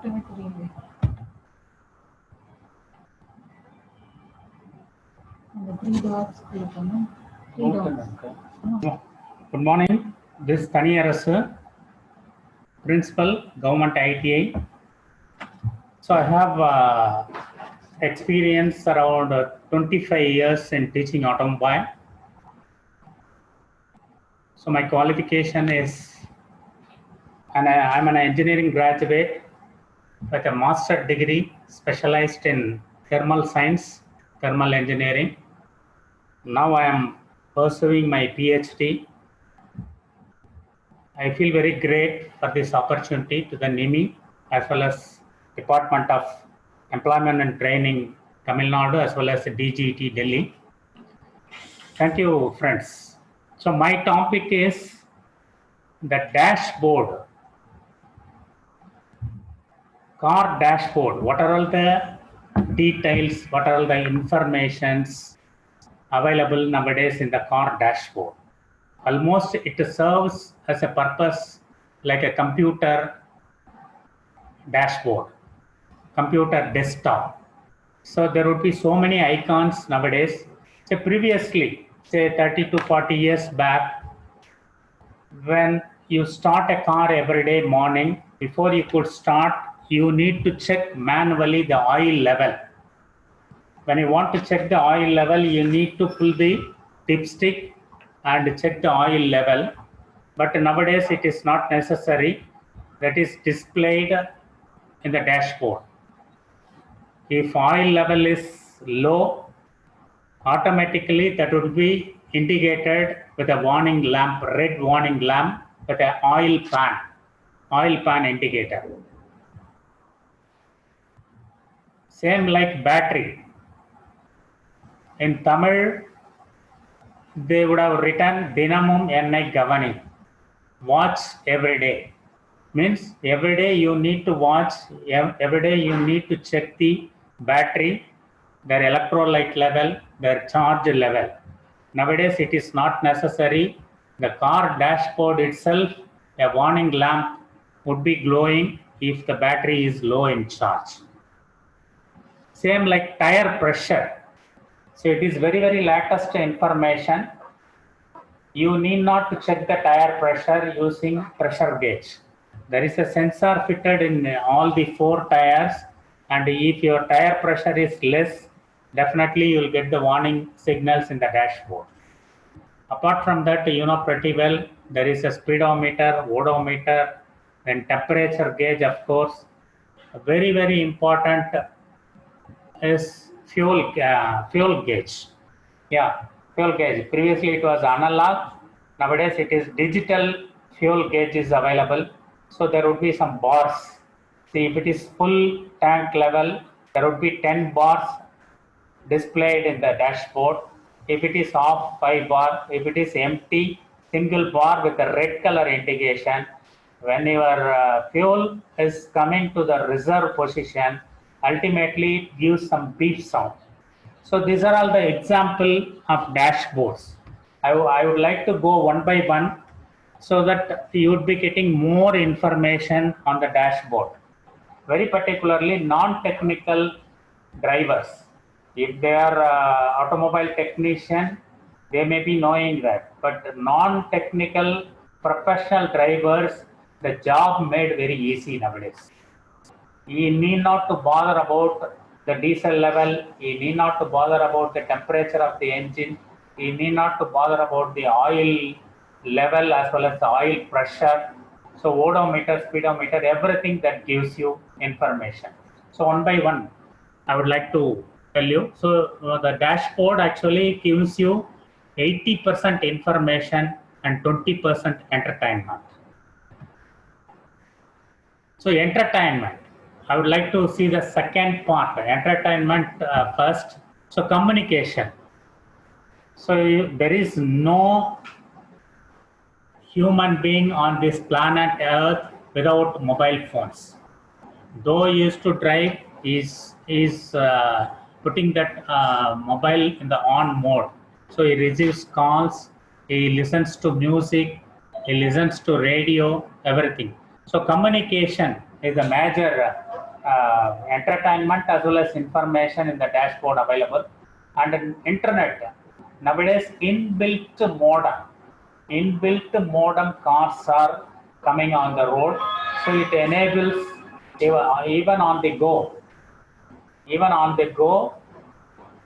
மட்டுமே தெரியுது. அந்த 3 dots click பண்ணனும். 3 dots. Good morning. This is Thani Arasu, Principal, Government ITI. So I have experience around 25 years in teaching automobile. So my qualification is, and I'm an engineering graduate with a master's degree specialized in thermal science, thermal engineering. Now I am pursuing my PhD. I feel very great for this opportunity to the NIMI as well as Department of Employment and Training, Tamil Nadu, as well as DGT, Delhi. Thank you, friends. So my topic is the dashboard, car dashboard. What are all the details, what are all the informations available nowadays in the car dashboard? Almost it serves as a purpose like a computer dashboard, computer desktop. So there would be so many icons nowadays. So previously, say 30 to 40 years back, when you start a car every day morning, before you could start, you need to check manually the oil level. When you want to check the oil level, you need to pull the dipstick and check the oil level. But nowadays it is not necessary. That is displayed in the dashboard. If oil level is low, automatically that would be indicated with a warning lamp, red warning lamp with an oil pan indicator. Same like battery. In Tamil, they would have written Dinamum Ennai Gavani, watch every day. Means every day you need to watch, every day you need to check the battery, their electrolyte level, their charge level. Nowadays it is not necessary. The car dashboard itself, a warning lamp would be glowing if the battery is low in charge. Same like tire pressure. So it is very, very latest information. You need not to check the tire pressure using pressure gauge. There is a sensor fitted in all the 4 tires, and if your tire pressure is less, definitely you will get the warning signals in the dashboard. Apart from that, you know pretty well, there is a speedometer, odometer, and temperature gauge, of course. Very, very important is fuel gauge. Yeah, fuel gauge. Previously it was analog. Nowadays it is digital fuel gauge is available. So there would be some bars. See, if it is full tank level, there would be 10 bars displayed in the dashboard. If it is off, 5 bar. If it is empty, single bar with a red color indication. When your fuel is coming to the reserve position, ultimately it gives some beep sound. So these are all the example of dashboards. I would like to go one by one so that you would be getting more information on the dashboard. Very particularly non-technical drivers. If they are automobile technician, they may be knowing that. But non-technical professional drivers, the job made very easy nowadays. You need not to bother about the diesel level. You need not to bother about the temperature of the engine. You need not to bother about the oil level as well as the oil pressure. So odometer, speedometer, everything that gives you information. So one by one, I would like to tell you. So the dashboard actually gives you 80% information and 20% entertainment. So entertainment, I would like to see the second part, entertainment first. So communication. So there is no human being on this planet Earth without mobile phones. Though he used to drive, is putting that mobile in the on mode. So he receives calls, he listens to music, he listens to radio, everything. So communication is a major entertainment as well as information in the dashboard available. And in internet, nowadays inbuilt modem cars are coming on the road, so it enables even on the go,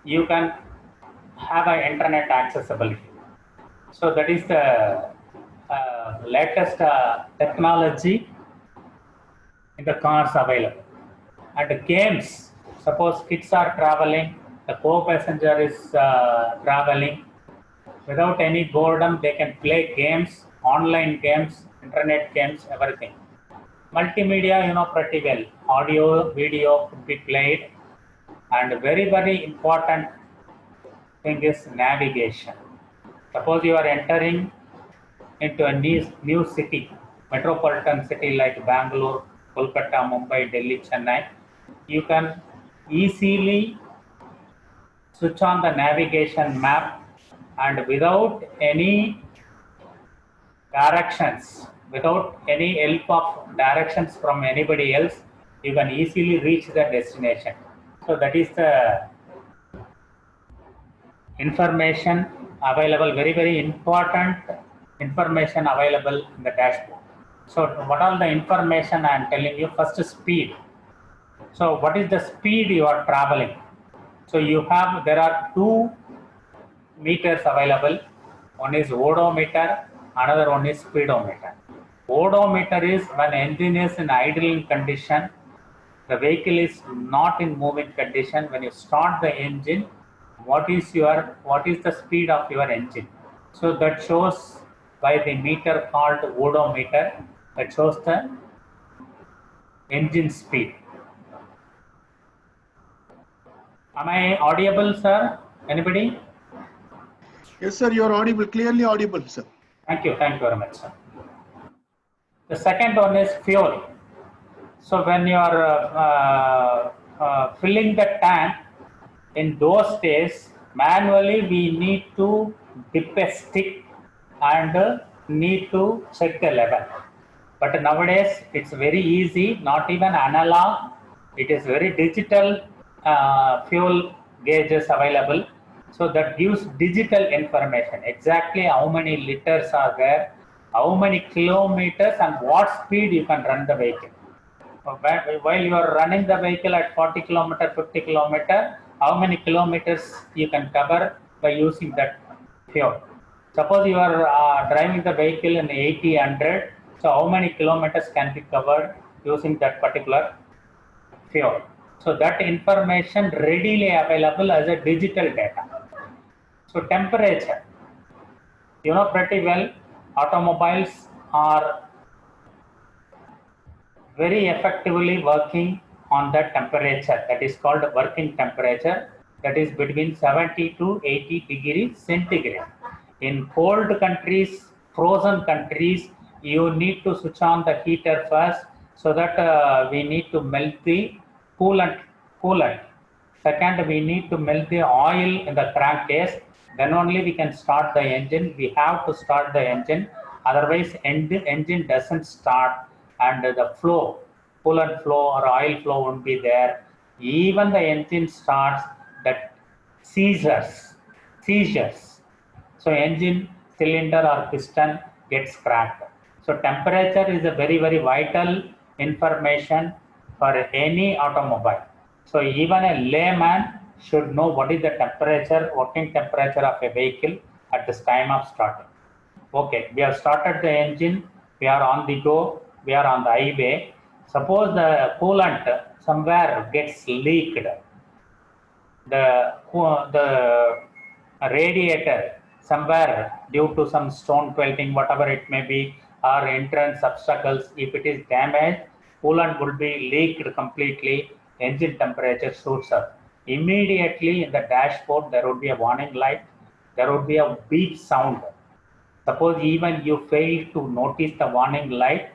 you can have an internet accessibility. So that is the latest technology in the cars available. And the games, suppose kids are traveling, the co-passenger is traveling, without any boredom, they can play games, online games, internet games, everything. Multimedia, you know pretty well. Audio, video could be played, and very, very important thing is navigation. Suppose you are entering into a new city, metropolitan city like Bangalore, Kolkata, Mumbai, Delhi, Chennai, you can easily switch on the navigation map, and without any directions, without any help of directions from anybody else, you can easily reach the destination. So that is the information available, very, very important information available in the dashboard. So what are the information I am telling you? First, speed. So what is the speed you are traveling? So there are two meters available. One is odometer, another one is speedometer. Odometer is when engine is in idling condition, the vehicle is not in moving condition. When you start the engine, what is the speed of your engine? So that shows by the meter called odometer, that shows the engine speed. Am I audible, sir? Anybody? Yes, sir, you are audible, clearly audible, sir. Thank you very much, sir. The second one is fuel. So when you are filling the tank, in those days, manually we need to dip a stick and need to check the level. But nowadays it's very easy, not even analog, it is very digital fuel gauges available. So that gives digital information, exactly how many liters are there, how many kilometers and what speed you can run the vehicle. While you are running the vehicle at 40 kilometer, 50 kilometer, how many kilometers you can cover by using that fuel. Suppose you are driving the vehicle in 80, 100, so how many kilometers can be covered using that particular fuel. So that information readily available as a digital data. So temperature, you know pretty well, automobiles are very effectively working on the temperature, that is called working temperature, that is between 70 to 80 degrees centigrade. In cold countries, frozen countries, you need to switch on the heater first, so that we need to melt the coolant. Second, we need to melt the oil in the crankcase, then only we can start the engine. We have to start the engine, otherwise engine doesn't start, and the flow, coolant flow or oil flow won't be there. Even the engine starts, that seizures. So engine cylinder or piston gets cracked. So temperature is a very, very vital information for any automobile. So even a layman should know what is the temperature, working temperature of a vehicle at this time of starting. Okay, we have started the engine, we are on the go, we are on the highway. Suppose the coolant somewhere gets leaked, the radiator somewhere due to some stone pelting, whatever it may be, or entrance obstacles, if it is damaged, coolant will be leaked completely, engine temperature shoots up. Immediately in the dashboard there would be a warning light, there would be a beep sound. Suppose even you fail to notice the warning light,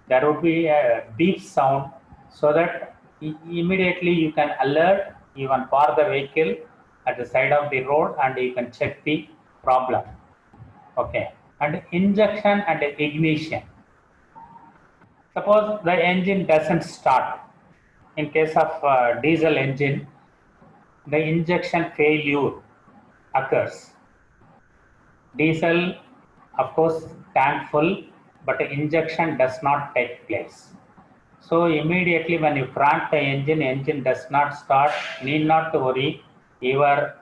there would be a beep sound, so that immediately you can alert, you can park the vehicle at the side of the road and you can check the problem. Okay, and injection and ignition. Suppose the engine doesn't start. in case of diesel engine, the injection failure occurs. Diesel, of course, tank full, but the injection does not take place. So immediately when you crank the engine does not start. Need not to worry. Your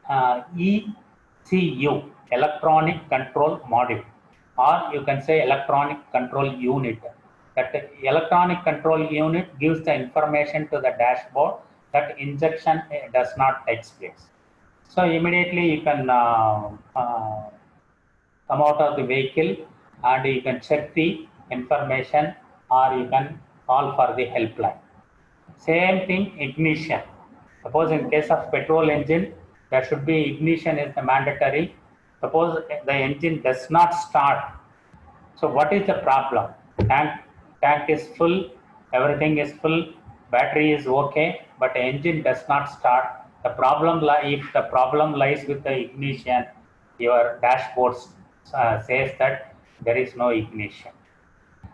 ECU, electronic control module, or you can say electronic control unit. That electronic control unit gives the information to the dashboard that injection does not take place. So immediately you can come out of the vehicle and you can check the information, or you can call for the helpline. Same thing, ignition. Suppose in case of petrol engine, there should be ignition is the mandatory. Suppose the engine does not start. So what is the problem? Tank is full, everything is full, battery is okay, but the engine does not start. The problem if the problem lies with the ignition, your dashboard says that there is no ignition.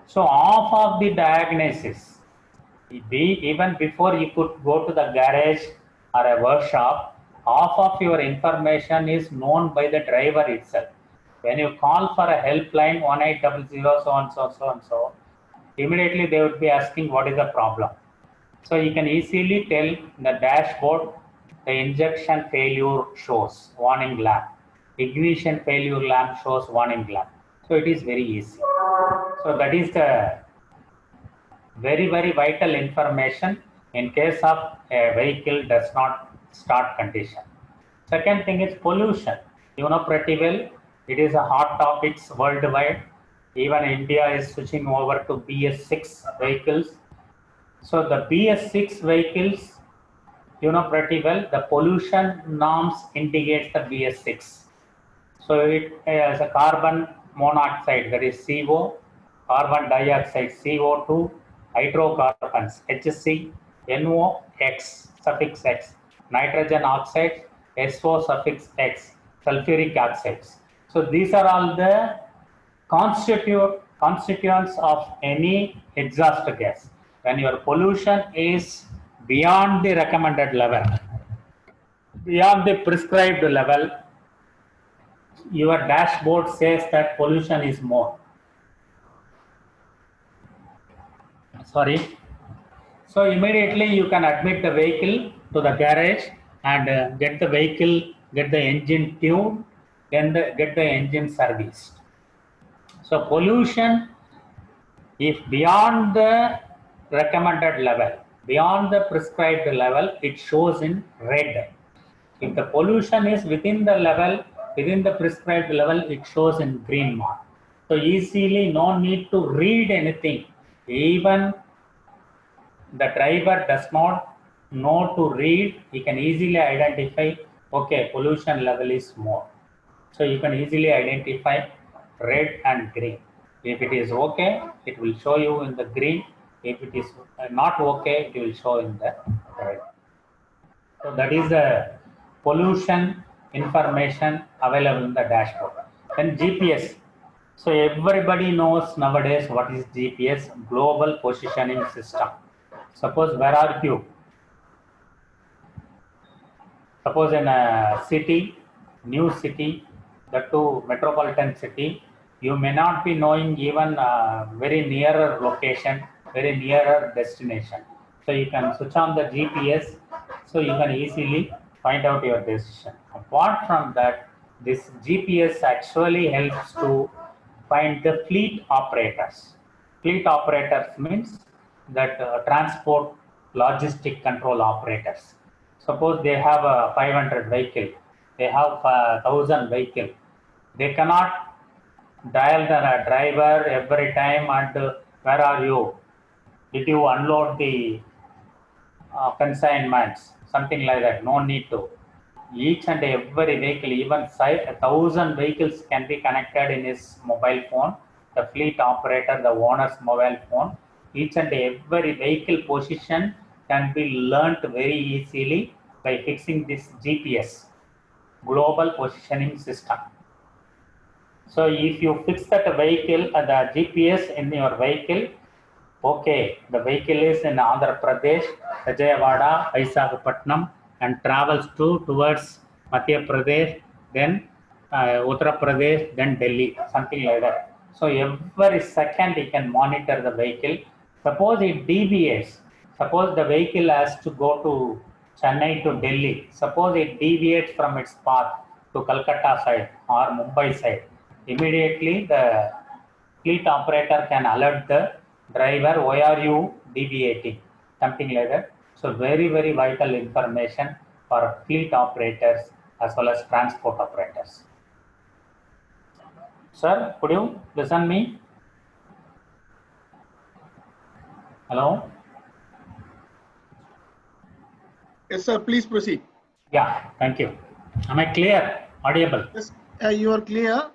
So off of the diagnosis, even before you could go to the garage or a workshop, half of your information is known by the driver itself. When you call for a helpline 1800 so and so, immediately they would be asking what is the problem. So you can easily tell the dashboard the injection failure shows warning lamp, ignition failure lamp shows warning lamp. So it is very easy. So that is the very, very vital information in case of a vehicle does not start condition. Second thing is pollution. You know pretty well, it is a hot topic worldwide. Even India is switching over to BS6 vehicles. So the BS6 vehicles, you know pretty well, the pollution norms indicates the BS6. So it has a carbon monoxide, that is CO, carbon dioxide CO2, hydrocarbons HC, NOx suffix X, nitrogen oxides SO suffix X, sulfuric oxides. So these are all the constituents of any exhaust gas. When your pollution is beyond the recommended level, beyond the prescribed level, your dashboard says that pollution is more. Sorry. So immediately you can admit the vehicle to the garage and get the engine tuned, then get the engine serviced. So pollution, if beyond the recommended level, beyond the prescribed level, it shows in red. If the pollution is within the level, within the prescribed level, it shows in green mark. So easily, no need to read anything. Even the driver does not know to read, he can easily identify, okay, pollution level is more. So you can easily identify red and green. If it is okay, it will show you in the green. If it is not okay, it will show in the red. So that is the pollution information available in the dashboard. Then GPS. So everybody knows nowadays what is GPS, Global Positioning System. Suppose where are you? Suppose in a city, new city, the two metropolitan city, you may not be knowing even very nearer location, very nearer destination. So you can switch on the GPS, so you can easily find out your decision. Apart from that, this GPS actually helps to find the fleet operators. Fleet operators means that transport logistic control operators. Suppose they have a 500 vehicle, they have 1,000 vehicle. They cannot dial the driver every time and where are you? Did you unload the consignments? Something like that. No need to. Each and every vehicle, even 1,000 vehicles can be connected in his mobile phone. The fleet operator, the owner's mobile phone. Each and every vehicle position can be learnt very easily by fixing this GPS, Global Positioning System. So if you fix that vehicle, the GPS in your vehicle, Okay, the vehicle is in Andhra Pradesh, Vijayawada, Visakhapatnam, and travels towards Madhya Pradesh, then Uttar Pradesh, then Delhi, something like that. So every second he can monitor the vehicle. Suppose it deviates. Suppose the vehicle has to go to Chennai to Delhi. Suppose it deviates from its path to Calcutta side or Mumbai side. Immediately the fleet operator can alert the driver, why are you deviating? Something like that. So very, very vital information for fleet operators as well as transport operators. Sir, could you listen me? Hello? Yes, sir. Please proceed. Yeah, thank you. Am I clear? Audible? Yes, you are clear.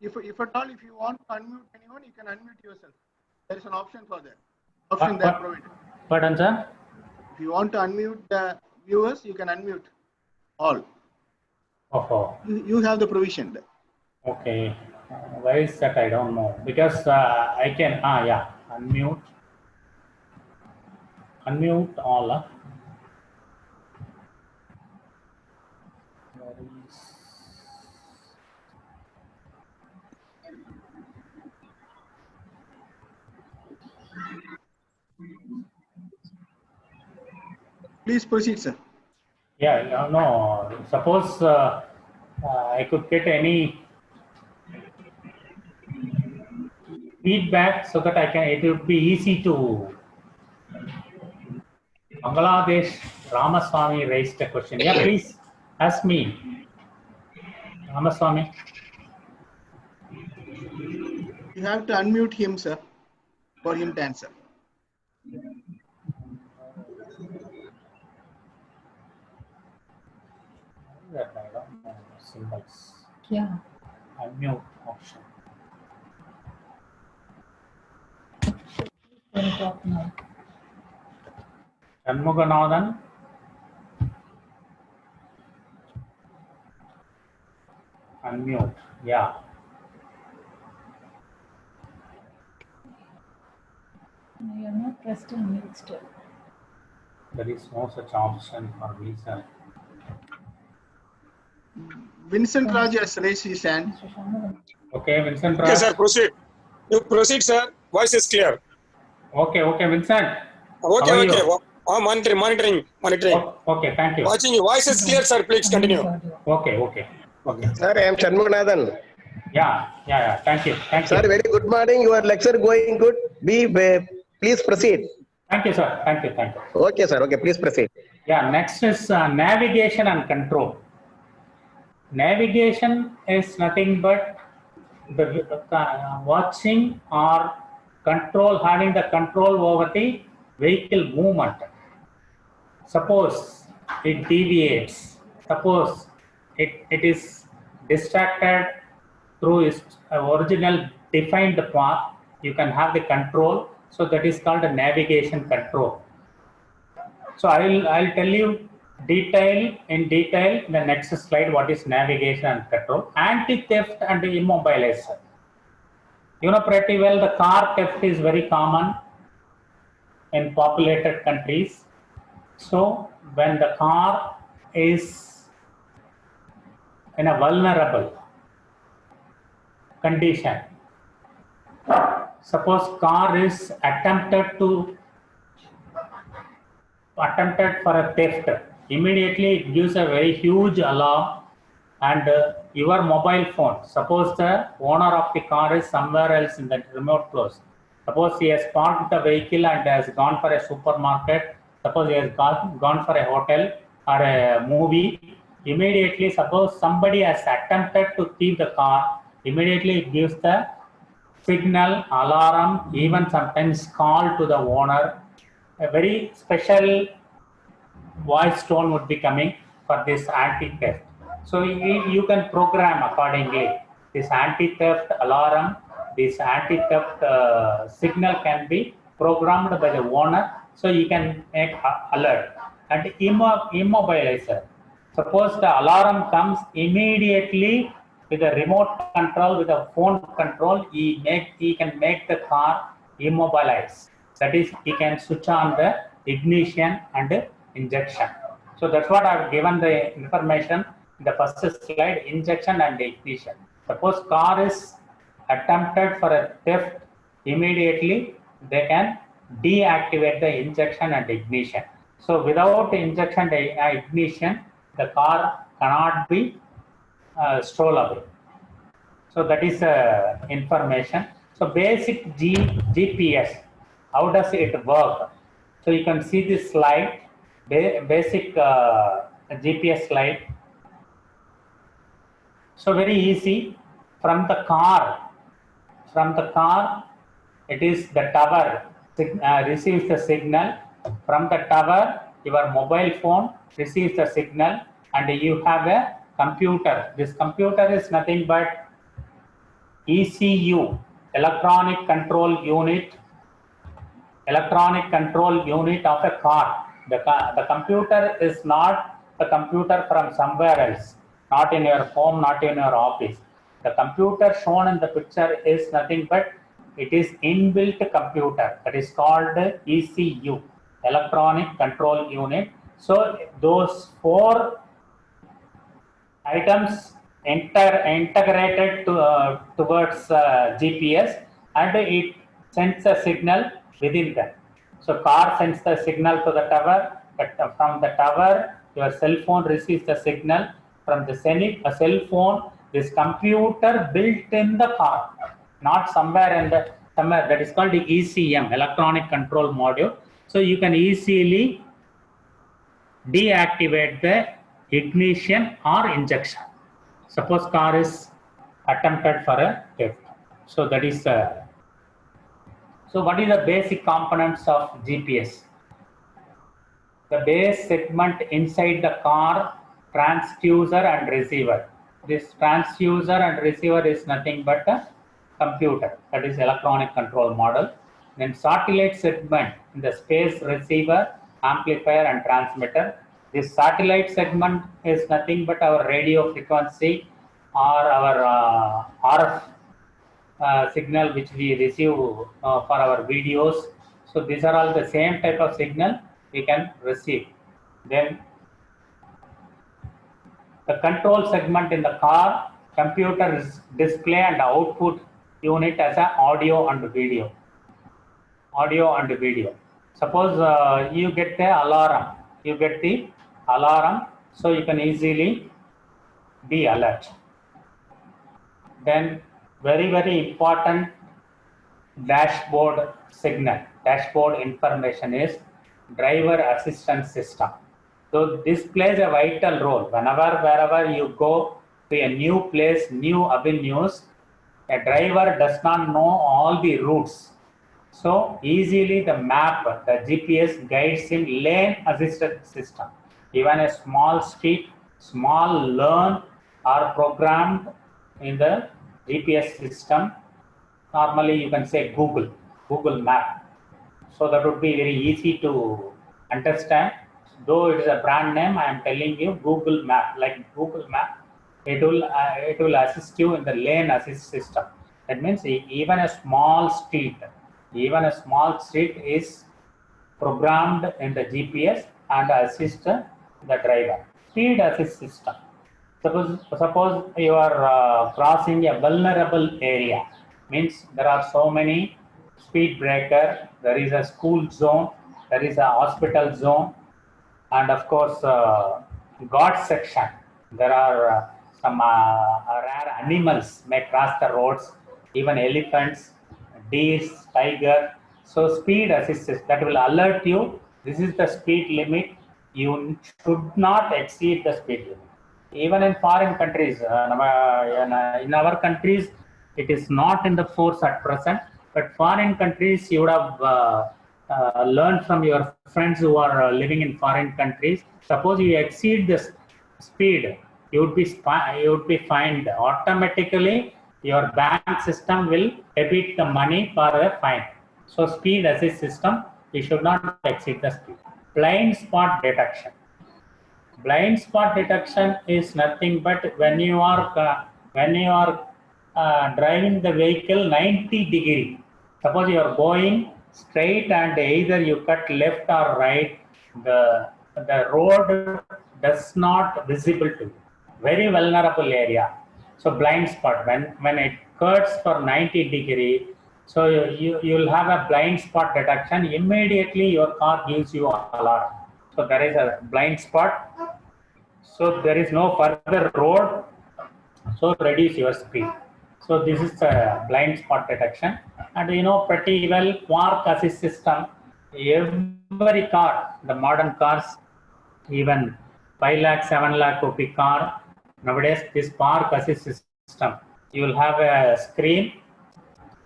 If at all, if you want to unmute anyone, you can unmute yourself. There is an option for that. Option that provided. Pardon, sir? If you want to unmute the viewers, you can unmute all. Oh, You have the provision there. okay. Why is that? I don't know. Because I can, yeah, unmute. Unmute all. Where is... Please proceed, sir. Yeah, no. Suppose I could get any feedback so that I can. It would be easy to. Bangladesh Ramaswamy raised a question. Yeah, please ask me, Ramaswamy. You have to unmute him, sir, for him to answer. That I don't know symbols. Yeah. Unmute option. Can talk now. Shanmuganathan. Unmute. Yeah. No, you are not pressed on mute still. There is no such option for visa. Vincent Raj has raised his hand. Mr. Shanmugam. Okay, Vincent. Okay, sir, proceed. You proceed, sir. Voice is clear. Okay, Vincent. Okay, How are okay. you? Oh, monitoring. Okay, thank you. Watching you. Voice is clear, sir. Please continue. Okay. Sir, I am Shanmuganathan. Yeah. Thank you. Sir, very good morning. Your lecture going good. Please proceed. Thank you, sir. Thank you. Okay, sir. Okay, please proceed. Yeah, next is navigation and control. Navigation is nothing but the watching or having the control over the vehicle movement. Suppose it deviates, suppose it is distracted through its original defined path, you can have the control. So that is called a navigation control. So I'll tell you in detail in the next slide what is navigation and control. Anti-theft and immobilizer. You know pretty well the car theft is very common in populated countries. So when the car is in a vulnerable condition, suppose car is attempted for a theft, immediately it gives a very huge alarm, and your mobile phone, suppose the owner of the car is somewhere else in the remote place, suppose he has parked the vehicle and has gone for a supermarket, suppose he has gone for a hotel or a movie, immediately suppose somebody has attempted to thief the car, immediately it gives the signal, alarm, even sometimes call to the owner. A very special voice tone would be coming for this anti-theft. So you can program accordingly. This anti-theft alarm, this anti-theft signal can be programmed by the owner, so you can make alert. And immobilizer. Suppose the alarm comes immediately with a remote control, with a phone control, he can make the car immobilize. That is, he can switch on the ignition and injection. So that's what I've given the information in the first slide, injection and ignition. Suppose car is attempted for a theft, immediately they can deactivate the injection and ignition. So without injection and ignition, the car cannot be stolen. So that is information. So basic GPS, how does it work? So you can see this slide, basic GPS slide. So very easy. From the car, it is the tower receives the signal. From the tower, your mobile phone receives the signal, and you have a computer. This computer is nothing but ECU, electronic control unit of a car. The computer is not the computer from somewhere else, not in your home, not in your office. The computer shown in the picture is nothing but it is inbuilt computer that is called ECU, electronic control unit. So those 4 items integrated towards GPS, and it sends a signal within them. So car sends the signal to the tower, but from the tower your cell phone receives the signal. From the cell phone, this computer built in the car, not somewhere that is called the ECM, electronic control module. So you can easily deactivate the ignition or injection. Suppose car is attempted for a theft. So that is so what is the basic components of GPS? The base segment inside the car, transducer and receiver. This transducer and receiver is nothing but a computer, that is electronic control model. Then satellite segment in the space, receiver, amplifier and transmitter. This satellite segment is nothing but our radio frequency or our RF signal which we receive for our videos. So these are all the same type of signal we can receive. Then the control segment in the car, computer display and output unit as a audio and video. Suppose you get the alarm. So you can easily be alert. Then very important dashboard signal, dashboard information is driver assistance system. So this plays a vital role. Wherever you go to a new place, new avenues, a driver does not know all the routes. So easily the map, the GPS guides him lane assisted system. Even a small street, small lane are programmed in the GPS system. Normally you can say Google Map. So that would be very easy to understand. Though it is a brand name, I am telling you Google Map. Like Google Map, it will assist you in the lane assist system. That means even a small street is programmed in the GPS and assist the driver. Speed assist system. Suppose you are crossing a vulnerable area. Means there are so many speed breaker. There is a school zone. There is a hospital zone. And of course, God section. There are some rare animals may cross the roads, even elephants, deer, tiger. So speed assist that will alert you. This is the speed limit. You should not exceed the speed limit. Even in foreign countries, in our countries, it is not in the force at present. But foreign countries, you would have learned from your friends who are living in foreign countries. Suppose you exceed the speed, you would be fined automatically. Your bank system will debit the money for a fine. So speed assist system, you should not exceed the speed. Blind spot detection. Blind spot detection is nothing but when you are driving the vehicle 90 degree Suppose you are going straight and either you cut left or right, the road does not visible to you. Very vulnerable area. So blind spot, when it cuts for 90-degree, so you'll have a blind spot detection. Immediately your car gives you alarm. So there is a blind spot. So there is no further road. So reduce your speed. So this is a blind spot detection. And you know pretty well park assist system. Every car, the modern cars, even 5 lakh, 7 lakh rupee car, nowadays this park assist system, you will have a screen,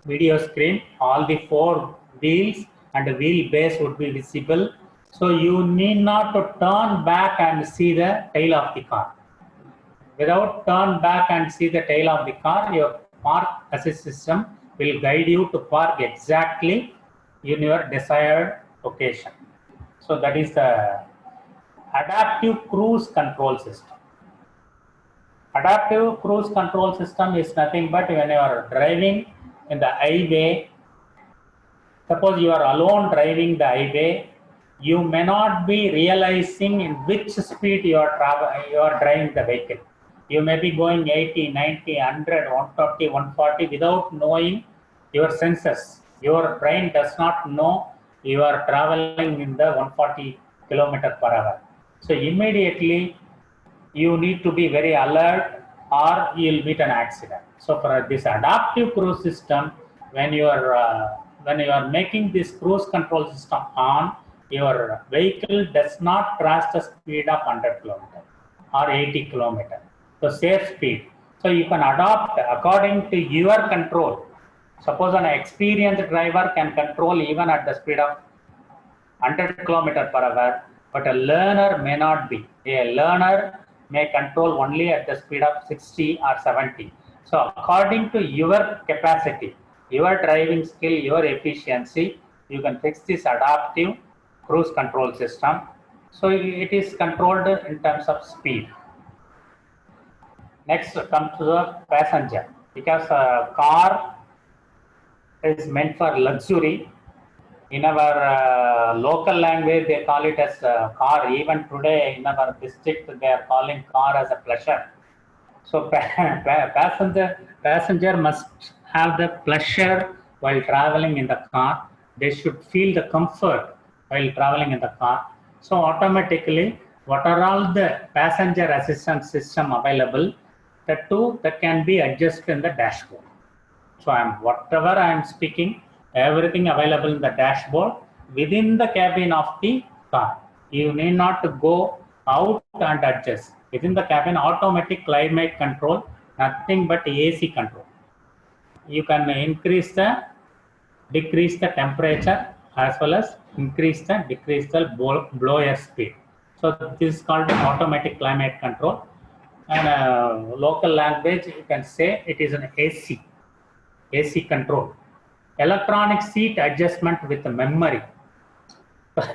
video screen, all the 4 wheels and the wheelbase would be visible. So you need not to turn back and see the tail of the car. Without turn back and see the tail of the car, your park assist system will guide you to park exactly in your desired location. So that is the adaptive cruise control system. Adaptive cruise control system is nothing but when you are driving in the highway, suppose you are alone driving the highway, you may not be realizing in which speed you are driving the vehicle. You may be going 80, 90, 100, 120, 140 without knowing your senses. Your brain does not know you are traveling in the 140 km per hour. So immediately you need to be very alert or you'll meet an accident. So for this adaptive cruise system, when you are making this cruise control system on, your vehicle does not cross the speed of 100 km or 80 km. So safe speed. So you can adopt according to your control. Suppose an experienced driver can control even at the speed of 100 km per hour, but a learner may not be. A learner may control only at the speed of 60 or 70. So according to your capacity, your driving skill, your efficiency, you can fix this adaptive cruise control system. So it is controlled in terms of speed. Next comes to the passenger, because a car is meant for luxury. In our local language, they call it as a car. Even today in our district, they are calling car as a pleasure. So passenger must have the pleasure while traveling in the car. They should feel the comfort while traveling in the car. So automatically, what are all the passenger assistance system available? The two that can be adjusted in the dashboard. So whatever I am speaking, everything available in the dashboard within the cabin of the car. You need not to go out and adjust. Within the cabin, automatic climate control, nothing but AC control. You can decrease the temperature as well as decrease the blower speed. So this is called automatic climate control. And local language, you can say it is an AC control. Electronic seat adjustment with memory.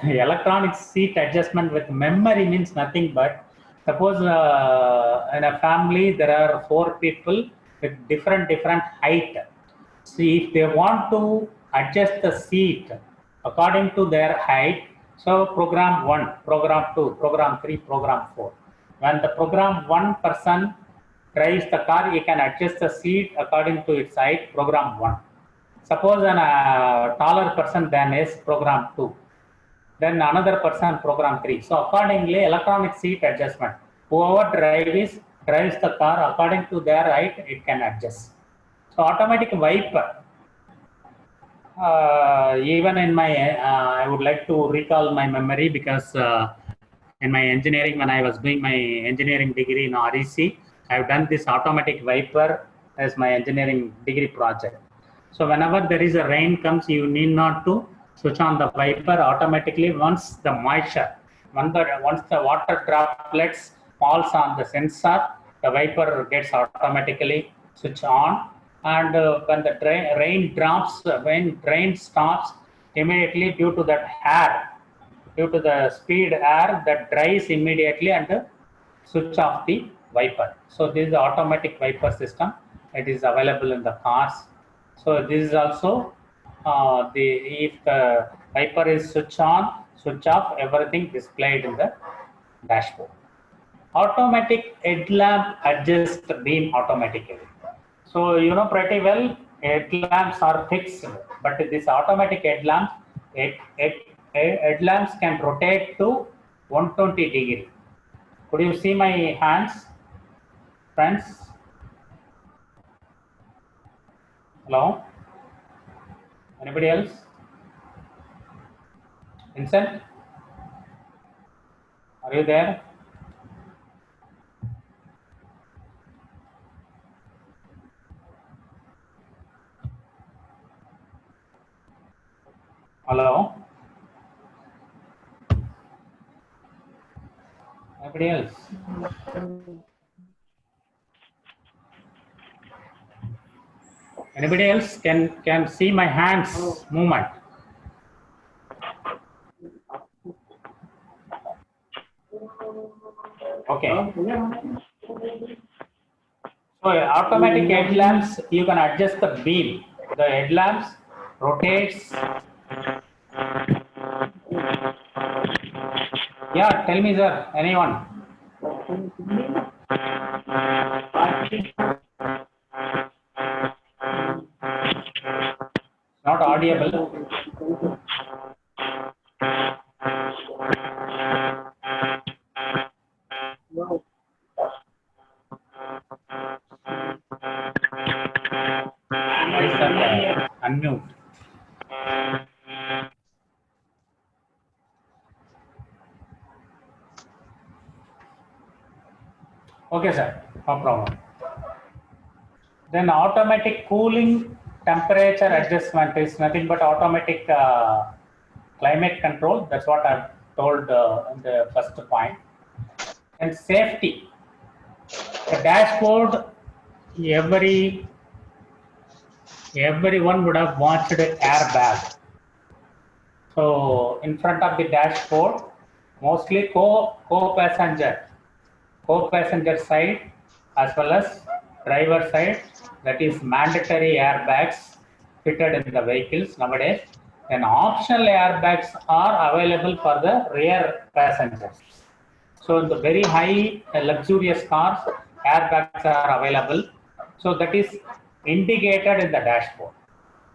Electronic seat adjustment with memory means nothing but, suppose in a family there are 4 people with different height. See, if they want to adjust the seat according to their height, so program 1, program 2, program 3, program 4. When the program 1 person drives the car, he can adjust the seat according to its height, program 1. Suppose a taller person than is program 2. Then another person program 3. So accordingly, electronic seat adjustment. Whoever drives the car according to their height, it can adjust. So automatic wiper. Even in my, I would like to recall my memory, because in my engineering, when I was doing my engineering degree in REC, I've done this automatic wiper as my engineering degree project. So whenever there is a rain comes, you need not to switch on the wiper. Automatically, once the moisture, once the water droplets falls on the sensor, the wiper gets automatically switch on. And when the rain stops, immediately due to that air, due to the speed air, that dries immediately and switch off the wiper. So this is the automatic wiper system. It is available in the cars. So this is also if the wiper is switch on, switch off, everything displayed in the dashboard. Automatic headlamp adjusts the beam automatically. So you know pretty well headlamps are fixed, but this automatic headlamps, headlamps can rotate to 120 degree. Could you see my hands, friends? Hello? Anybody else? Vincent? Are you there? Hello? Anybody else? Anybody else can see my hands movement? Okay. So automatic headlamps, you can adjust the beam. The headlamps rotates. Yeah, tell me, sir. Anyone? Not audible. Unmute. Okay, sir. No problem. Then automatic cooling temperature adjustment is nothing but automatic climate control. That's what I've told in the first point. And safety. The dashboard, everyone would have watched airbag. So in front of the dashboard, mostly co-passenger side as well as driver side, that is mandatory airbags fitted in the vehicles nowadays. And optional airbags are available for the rear passengers. So in the very high luxurious cars, airbags are available. So that is indicated in the dashboard.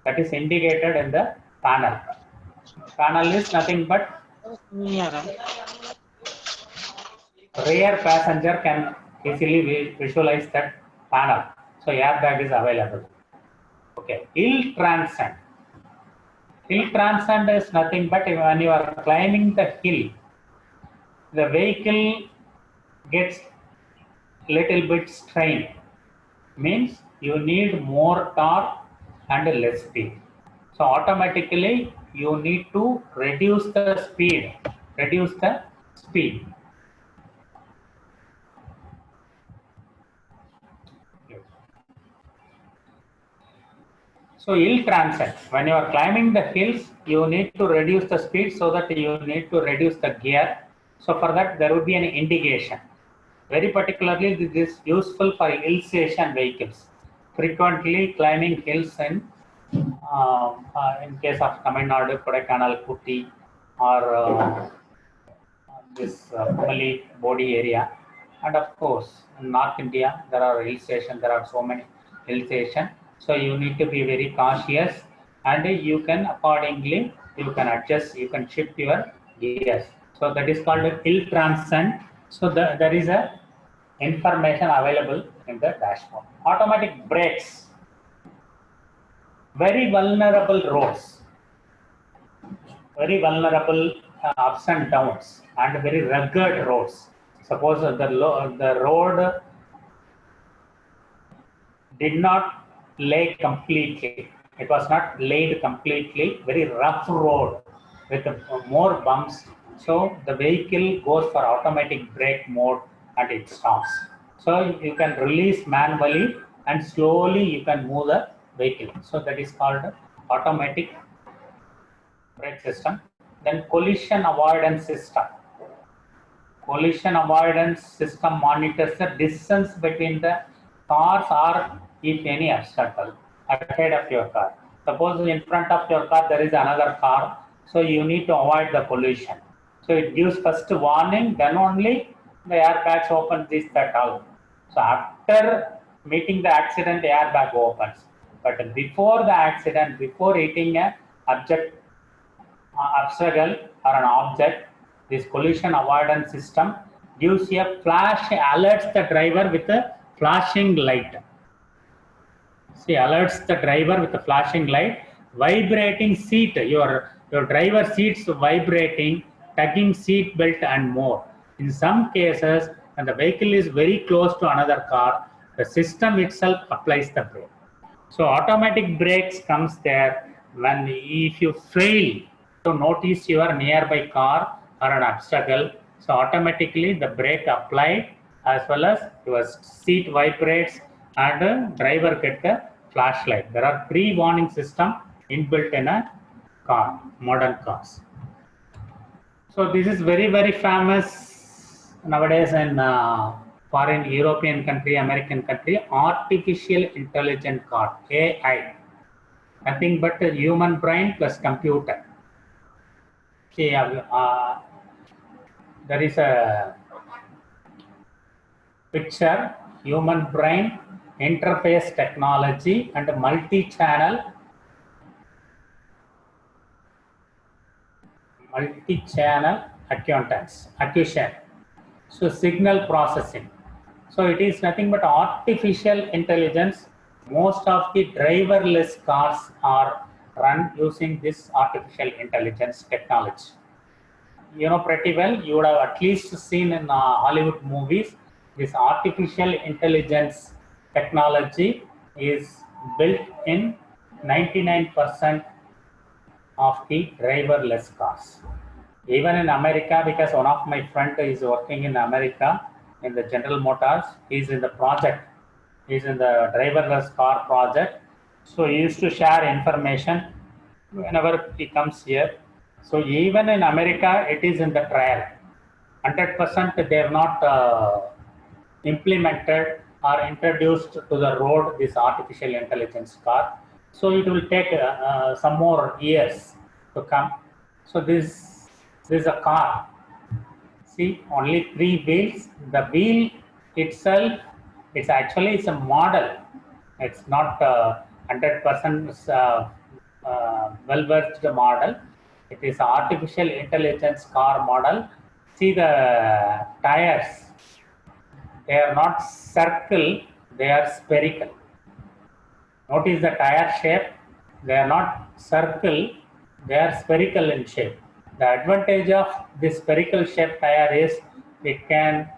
That is indicated in the panel. Panel is nothing but rear passenger can easily visualize that panel. So airbag is available. Okay. Hill transcend. Hill transcend is nothing but when you are climbing the hill, the vehicle gets little bit strained. Means you need more torque and less speed. So automatically you need to reduce the speed. So hill transcend. When you are climbing the hills, you need to reduce the speed so that you need to reduce the gear. So for that there will be an indication. Very particularly, this is useful for hill station vehicles. Frequently climbing hills in case of Tamil Nadu, Kodaikanal, Kutti, or this Kumali Bodi area. And of course, in North India, there are hill stations. There are so many hill stations. So you need to be very cautious, and you can accordingly, you can adjust, you can shift your gears. So that is called a hill transcend. So there is a information available in the dashboard. Automatic brakes. Very vulnerable roads. Very vulnerable ups and downs, and very rugged roads. Suppose the road did not lay completely. It was not laid completely. Very rough road with more bumps. So the vehicle goes for automatic brake mode and it stops. So you can release manually and slowly you can move the vehicle. So that is called automatic brake system. Then collision avoidance system. Collision avoidance system monitors the distance between the cars or if any obstacle ahead of your car. Suppose in front of your car there is another car, so you need to avoid the collision. So it gives first warning, then only the airbags open, this, that, all. So after meeting the accident, airbag opens. But before the accident, before hitting a obstacle or an object, this collision avoidance system gives a flash, alerts the driver with a flashing light. See, alerts the driver with a flashing light, vibrating seat, your driver seats vibrating, tugging seat belt and more. In some cases, when the vehicle is very close to another car, the system itself applies the brake. So automatic brakes comes there when if you fail to notice your nearby car or an obstacle, so automatically the brake applied as well as your seat vibrates and driver get the flashlight. There are pre-warning system inbuilt in a car, modern cars. So this is very famous nowadays in foreign European country, American country, artificial intelligent car, AI. Nothing but a human brain plus computer. See, there is a picture, human brain, interface technology and multi-channel acquisition. So signal processing. So it is nothing but artificial intelligence. Most of the driverless cars are run using this artificial intelligence technology. You know pretty well, you would have at least seen in Hollywood movies, this artificial intelligence technology is built in 99% of the driverless cars. Even in America, because one of my friends is working in America in the General Motors, he's in the project, he's in the driverless car project. So he used to share information whenever he comes here. So even in America, it is in the trial. 100% they are not implemented or introduced to the road this artificial intelligence car. So it will take some more years to come. So this is a car. See, only 3 wheels. The wheel itself, it's a model. It's not 100% well-versed model. It is artificial intelligence car model. See the tires. They are not circle, they are spherical. Notice the tire shape. They are not circle, they are spherical in shape. The advantage of this spherical shaped tire is it can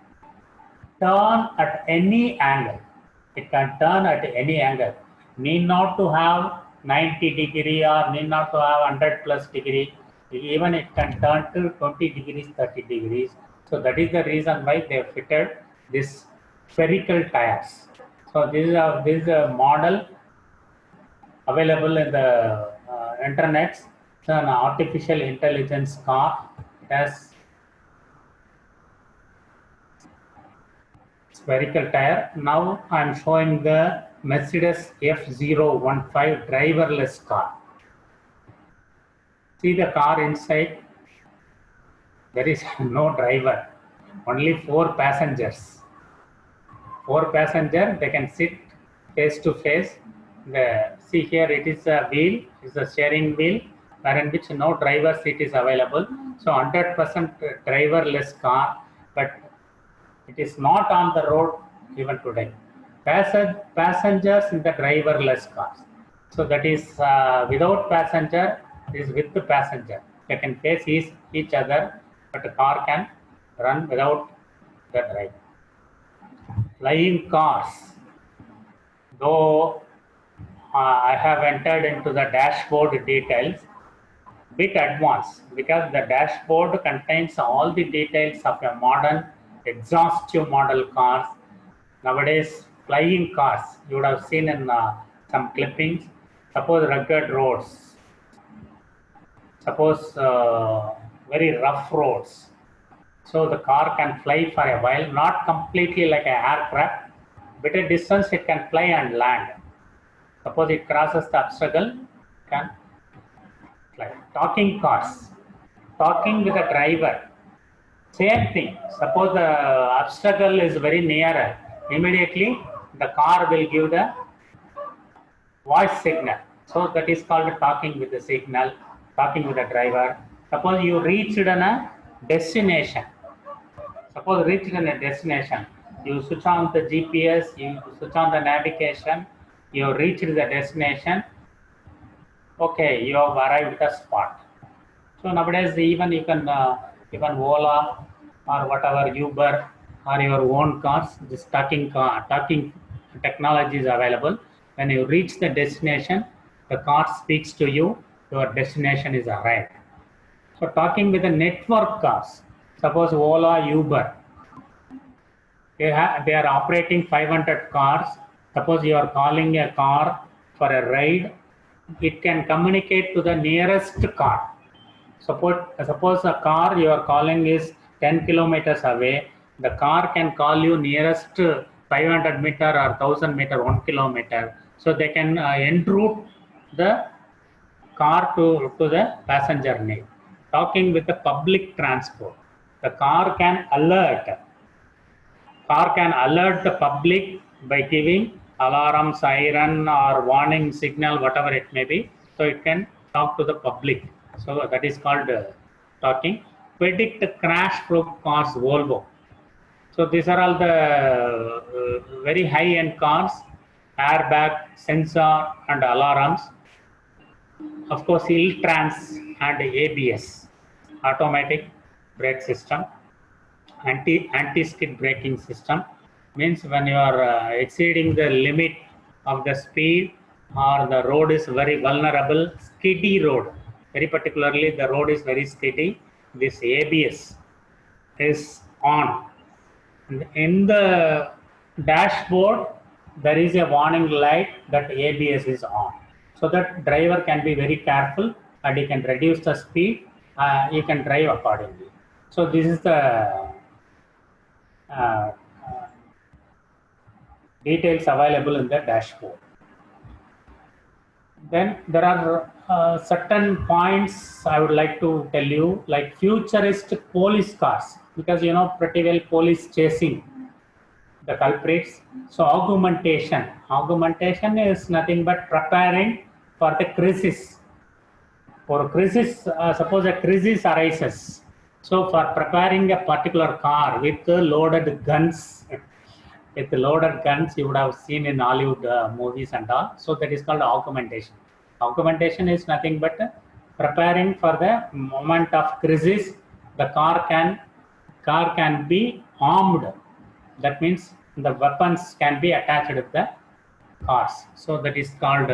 turn at any angle. It can turn at any angle. Need not to have 90 degree or need not to have 100 plus degree. Even it can turn to 20 degrees, 30 degrees. So that is the reason why they have fitted this spherical tires. So this is a model available in the internet. It's an artificial intelligence car. It has spherical tire. Now I am showing the Mercedes F015 driverless car. See the car inside. There is no driver, only 4 passengers. 4 passengers, they can sit face to face. See here, it is a wheel, it's a steering wheel, wherein which no driver seat is available. So 100% driverless car, but it is not on the road even today. Passengers in the driverless cars. So that is without passenger, is with the passenger. They can face each other, but the car can run without the driver. Flying cars. Though I have entered into the dashboard details, bit advanced, because the dashboard contains all the details of a modern exhaustive model cars. Nowadays, flying cars, you would have seen in some clippings. Suppose rugged roads, suppose very rough roads. So the car can fly for a while, not completely like an aircraft, but a distance it can fly and land. Suppose it crosses the obstacle, can like talking cars, talking with a driver. Same thing. Suppose the obstacle is very near, immediately the car will give the voice signal. So that is called talking with the signal, talking with the driver. Suppose you reached in a destination. Suppose reached in a destination. You switch on the GPS, you switch on the navigation, you reached the destination. Okay, you have arrived at the spot. So nowadays, even you can even Ola or whatever Uber or your own cars, this talking technology is available. When you reach the destination, the car speaks to you. Your destination is arrived. So talking with the network cars, suppose Ola, Uber, they are operating 500 cars. Suppose you are calling a car for a ride, it can communicate to the nearest car. Suppose a car you are calling is 10 kilometers away, the car can call you nearest 500 meter or 1000 meter, 1 kilometer. So they can en route the car to the passenger name. Talking with the public transport, the car can alert the public by giving alarm, siren or warning signal, whatever it may be. So it can talk to the public. So that is called talking. Predict crash proof cars, Volvo. So these are all the very high-end cars, airbag, sensor and alarms. Of course, ILTRANS and ABS, automatic brake system. Anti-skid braking system means when you are exceeding the limit of the speed or the road is very vulnerable, skiddy road, very particularly the road is very skiddy, this ABS is on. In the dashboard, there is a warning light that ABS is on. So that driver can be very careful and he can reduce the speed, he can drive accordingly. So this is the details available in the dashboard. Then there are certain points I would like to tell you, like futuristic police cars, because you know pretty well police chasing the culprits. So augmentation is nothing but preparing for the crisis. For crisis, suppose a crisis arises. So for preparing a particular car with loaded guns, you would have seen in Hollywood movies and all. So that is called augmentation. Augmentation is nothing but preparing for the moment of crisis. The car can be armed. That means the weapons can be attached with the cars. So that is called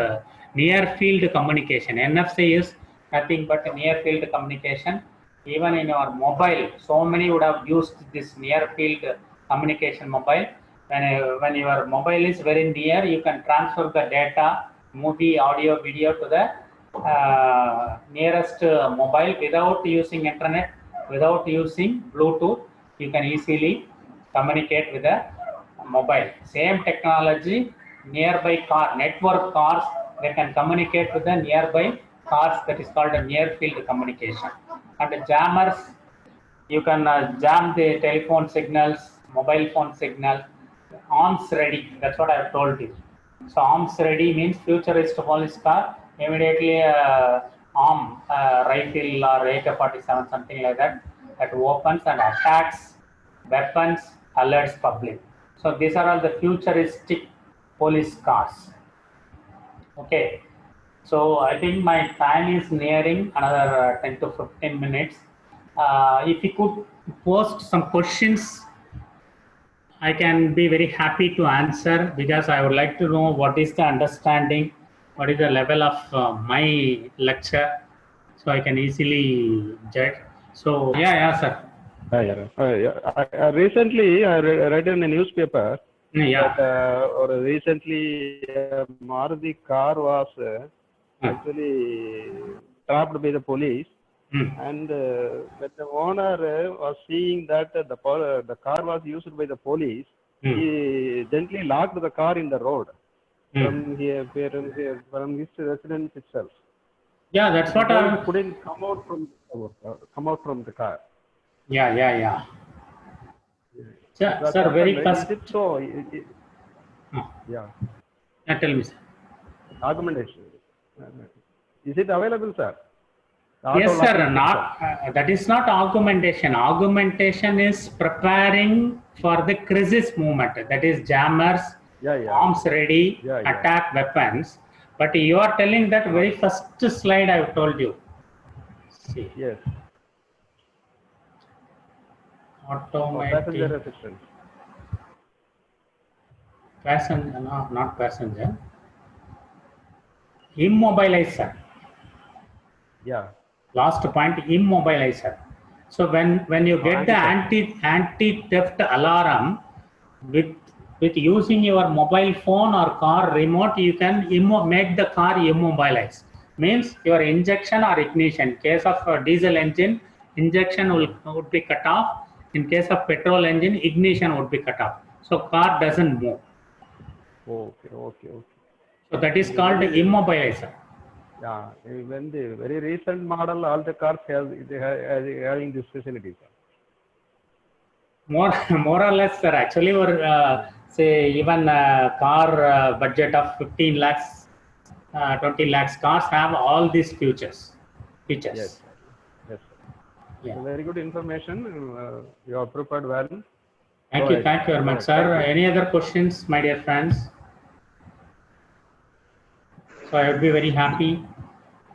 near field communication. NFC is nothing but near field communication. Even in your mobile, so many would have used this near field communication mobile. When your mobile is very near, you can transfer the data, movie, audio, video to the nearest mobile without using internet, without using Bluetooth. You can easily communicate with the mobile. Same technology, nearby car, network cars, they can communicate with the nearby cars. That is called a near field communication. And the jammers, you can jam the telephone signals, mobile phone signal. Arms ready, that's what I have told you. So arms ready means futurist police car, immediately arm, rifle or AK-47, something like that, that opens and attacks weapons, alerts public. So these are all the futuristic police cars. Okay. So I think my time is nearing another 10 to 15 minutes. If you could post some questions, I can be very happy to answer, because I would like to know what is the understanding, what is the level of my lecture, so I can easily judge. So yeah, sir. Recently, I read in a newspaper Yeah. that or recently Maruti car was actually trapped by the police. And when the owner was seeing that the car was used by the police, he gently locked the car in the road from his residence itself. Yeah, that's what The I'm. police couldn't come out from the car. Yeah. That Sir, very happened. first. Is it so? Hmm. Yeah. Tell me, sir. Argumentation. Is it available, sir? The Yes, auto sir. locking Not system. that is not augmentation. Augmentation is preparing for the crisis movement. That is jammers, Yeah. arms ready, Yeah. attack weapons. But you are telling that very first slide I have told you. See, Yes. automatic Passenger assistance. passenger, no, not passenger. Immobilizer. Yeah. Last point, immobilizer. So when you get the Anti-theft. anti-theft alarm with using your mobile phone or car remote, you can make the car immobilize. Means your injection or ignition. Case of diesel engine, injection would be cut off. In case of petrol engine, ignition would be cut off. So car doesn't move. Okay. So that is called immobilizer. Yeah. When the very recent model, all the cars having this facility. More or less, sir. Actually, say even car budget of 15 lakhs, 20 lakhs cars have all these features. Yes. Yeah. So very good information. You are prepared well. Thank you very much, sir. Any other questions, my dear friends? So I would be very happy